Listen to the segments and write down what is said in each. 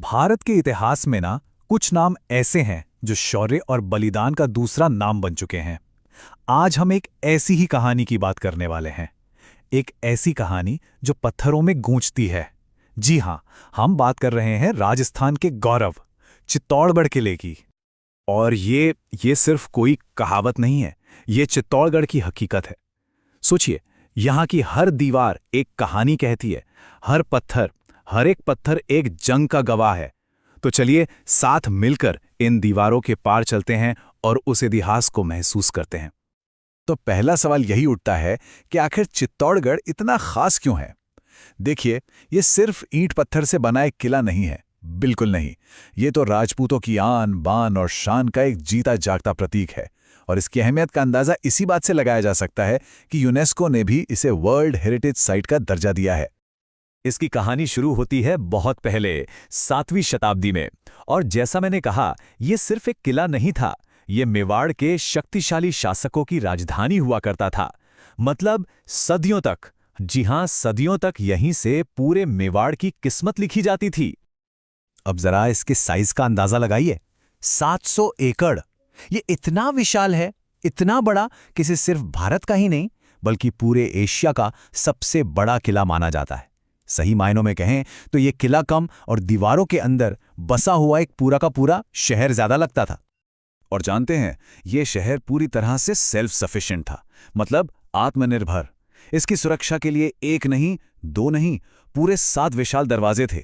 भारत के इतिहास में ना कुछ नाम ऐसे हैं जो शौर्य और बलिदान का दूसरा नाम बन चुके हैं। आज हम एक ऐसी ही कहानी की बात करने वाले हैं। एक ऐसी कहानी जो पत्थरों में गूंजती है। जी हां, हम बात कर रहे हैं राजस्थान के गौरव चित्तौड़गढ़ किले की। और ये सिर्फ कोई कहावत नहीं है, ये चित्तौड़गढ़ की हकीकत है। सोचिए, यहाँ की हर दीवार एक कहानी कहती है, हर एक पत्थर एक जंग का गवाह है। तो चलिए साथ मिलकर इन दीवारों के पार चलते हैं और उस इतिहास को महसूस करते हैं। तो पहला सवाल यही उठता है कि आखिर चित्तौड़गढ़ इतना खास क्यों है? देखिए, ये सिर्फ ईंट पत्थर से बना एक किला नहीं है, बिल्कुल नहीं। ये तो राजपूतों की आन बान और शान का एक जीता जागता प्रतीक है। और इसकी अहमियत का अंदाजा इसी बात से लगाया जा सकता है कि यूनेस्को ने भी इसे वर्ल्ड हेरिटेज साइट का दर्जा दिया है। इसकी कहानी शुरू होती है बहुत पहले 7वीं शताब्दी में। और जैसा मैंने कहा, यह सिर्फ एक किला नहीं था, ये मेवाड़ के शक्तिशाली शासकों की राजधानी हुआ करता था। मतलब सदियों तक, जी हां, सदियों तक यहीं से पूरे मेवाड़ की किस्मत लिखी जाती थी। अब जरा इसके साइज का अंदाजा लगाइए। 700 एकड़, ये इतना विशाल है, इतना बड़ा कि इसे सिर्फ भारत का ही नहीं बल्कि पूरे एशिया का सबसे बड़ा किला माना जाता है। सही मायनों में कहें तो ये किला कम और दीवारों के अंदर बसा हुआ एक पूरा का पूरा शहर ज्यादा लगता था। और जानते हैं, ये शहर पूरी तरह से सेल्फ सफिशिएंट था, मतलब आत्मनिर्भर। इसकी सुरक्षा के लिए एक नहीं, दो नहीं, पूरे 7 विशाल दरवाजे थे।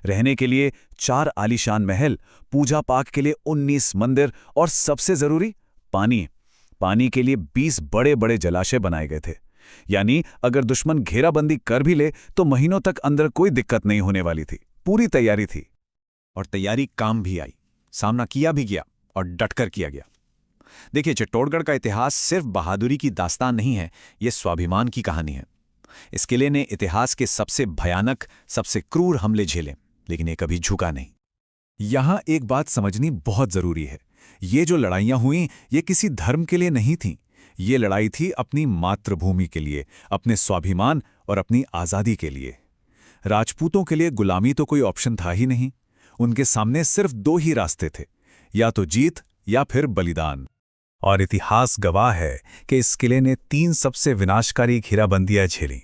रहने के लिए 4 आलीशान महल, पूजा पाठ के लिए 19 मंदिर और सबसे जरूरी पानी के लिए 20 बड़े बड़े जलाशय बनाए गए थे। यानी अगर दुश्मन घेराबंदी कर भी ले तो महीनों तक अंदर कोई दिक्कत नहीं होने वाली थी। पूरी तैयारी थी। और तैयारी काम भी आई, सामना किया भी गया और डटकर किया गया। देखिए, चित्तौड़गढ़ का इतिहास सिर्फ बहादुरी की दास्तान नहीं है, यह स्वाभिमान की कहानी है। इस किले ने इतिहास के सबसे भयानक, सबसे क्रूर हमले झेले, लेकिन ये कभी झुका नहीं। यहां एक बात समझनी बहुत जरूरी है। ये जो लड़ाइयां हुईं, ये किसी धर्म के लिए नहीं थीं। ये लड़ाई थी अपनी मातृभूमि के लिए, अपने स्वाभिमान और अपनी आज़ादी के लिए। राजपूतों के लिए गुलामी तो कोई ऑप्शन था ही नहीं। उनके सामने सिर्फ 2 ही रास्ते थे, या तो जीत या फिर बलिदान। और इतिहास गवाह है कि इस किले ने 3 सबसे विनाशकारी घेराबंदियां झेलीं।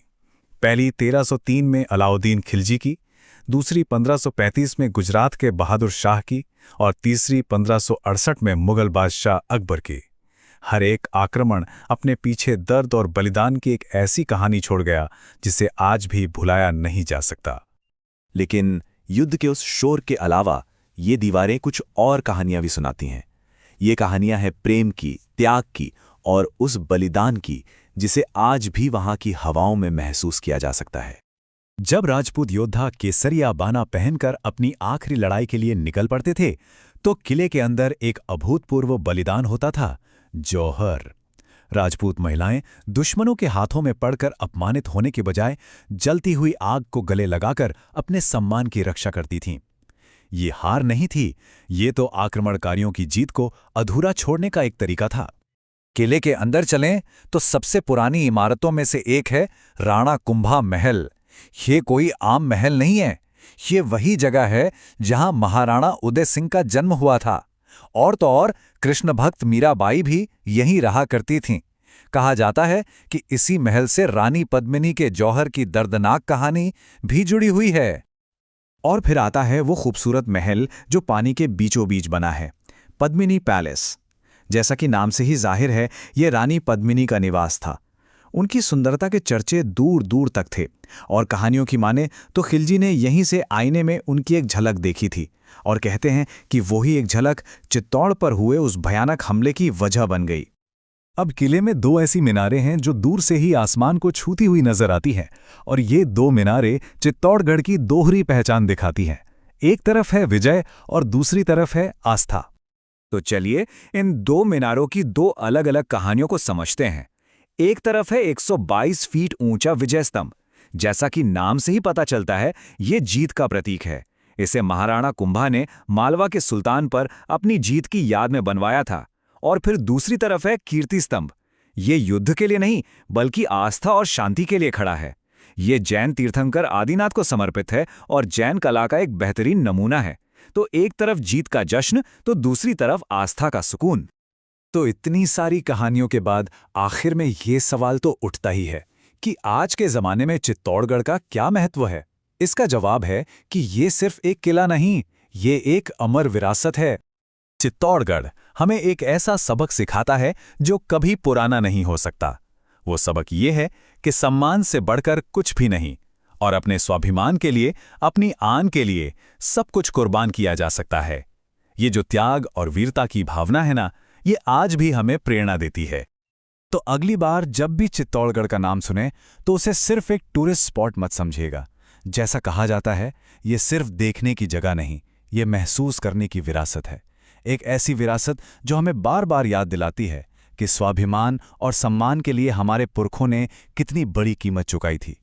पहली 1303 में अलाउद्दीन खिलजी की, दूसरी 1535 में गुजरात के बहादुर शाह की और तीसरी 1568 में मुगल बादशाह अकबर की। हर एक आक्रमण अपने पीछे दर्द और बलिदान की एक ऐसी कहानी छोड़ गया जिसे आज भी भुलाया नहीं जा सकता। लेकिन युद्ध के उस शोर के अलावा ये दीवारें कुछ और कहानियां भी सुनाती हैं। ये कहानियां हैं प्रेम की, त्याग की और उस बलिदान की जिसे आज भी वहां की हवाओं में महसूस किया जा सकता है। जब राजपूत योद्धा केसरिया बाना पहनकर अपनी आखिरी लड़ाई के लिए निकल पड़ते थे तो किले के अंदर एक अभूतपूर्व बलिदान होता था, जौहर। राजपूत महिलाएं दुश्मनों के हाथों में पड़कर अपमानित होने के बजाय जलती हुई आग को गले लगाकर अपने सम्मान की रक्षा करती थीं। ये हार नहीं थी, ये तो आक्रमणकारियों की जीत को अधूरा छोड़ने का एक तरीका था। किले के अंदर चलें तो सबसे पुरानी इमारतों में से एक है राणा कुंभा महल। ये कोई आम महल नहीं है, ये वही जगह है जहां महाराणा उदय सिंह का जन्म हुआ था। और तो और कृष्ण भक्त मीराबाई भी यहीं रहा करती थीं। कहा जाता है कि इसी महल से रानी पद्मिनी के जौहर की दर्दनाक कहानी भी जुड़ी हुई है। और फिर आता है वो खूबसूरत महल जो पानी के बीचों बीच बना है, पद्मिनी पैलेस। जैसा कि नाम से ही जाहिर है, ये रानी पद्मिनी का निवास था। उनकी सुंदरता के चर्चे दूर दूर तक थे और कहानियों की माने तो खिलजी ने यहीं से आईने में उनकी एक झलक देखी थी और कहते हैं कि वही एक झलक चित्तौड़ पर हुए उस भयानक हमले की वजह बन गई। अब किले में 2 ऐसी मीनारें हैं जो दूर से ही आसमान को छूती हुई नजर आती हैं और ये 2 मीनारें चित्तौड़गढ़ की दोहरी पहचान दिखाती हैं। एक तरफ है विजय और दूसरी तरफ है आस्था। तो चलिए इन 2 मीनारों की 2 अलग अलग कहानियों को समझते हैं। एक तरफ है 122 फीट ऊंचा विजय स्तंभ। जैसा कि नाम से ही पता चलता है, ये जीत का प्रतीक है। इसे महाराणा कुंभा ने मालवा के सुल्तान पर अपनी जीत की याद में बनवाया था। और फिर दूसरी तरफ है कीर्ति स्तंभ। ये युद्ध के लिए नहीं बल्कि आस्था और शांति के लिए खड़ा है। ये जैन तीर्थंकर आदिनाथ को समर्पित है और जैन कला का एक बेहतरीन नमूना है। तो एक तरफ जीत का जश्न तो दूसरी तरफ आस्था का सुकून। तो इतनी सारी कहानियों के बाद आखिर में ये सवाल तो उठता ही है कि आज के ज़माने में चित्तौड़गढ़ का क्या महत्व है। इसका जवाब है कि ये सिर्फ एक किला नहीं, ये एक अमर विरासत है। चित्तौड़गढ़ हमें एक ऐसा सबक सिखाता है जो कभी पुराना नहीं हो सकता। वो सबक ये है कि सम्मान से बढ़कर कुछ भी नहीं, और अपने स्वाभिमान के लिए, अपनी आन के लिए सब कुछ कुर्बान किया जा सकता है। ये जो त्याग और वीरता की भावना है ना, ये आज भी हमें प्रेरणा देती है। तो अगली बार जब भी चित्तौड़गढ़ का नाम सुने तो उसे सिर्फ एक टूरिस्ट स्पॉट मत समझिएगा। जैसा कहा जाता है, ये सिर्फ देखने की जगह नहीं, ये महसूस करने की विरासत है। एक ऐसी विरासत जो हमें बार बार याद दिलाती है कि स्वाभिमान और सम्मान के लिए हमारे पुरखों ने कितनी बड़ी कीमत चुकाई थी।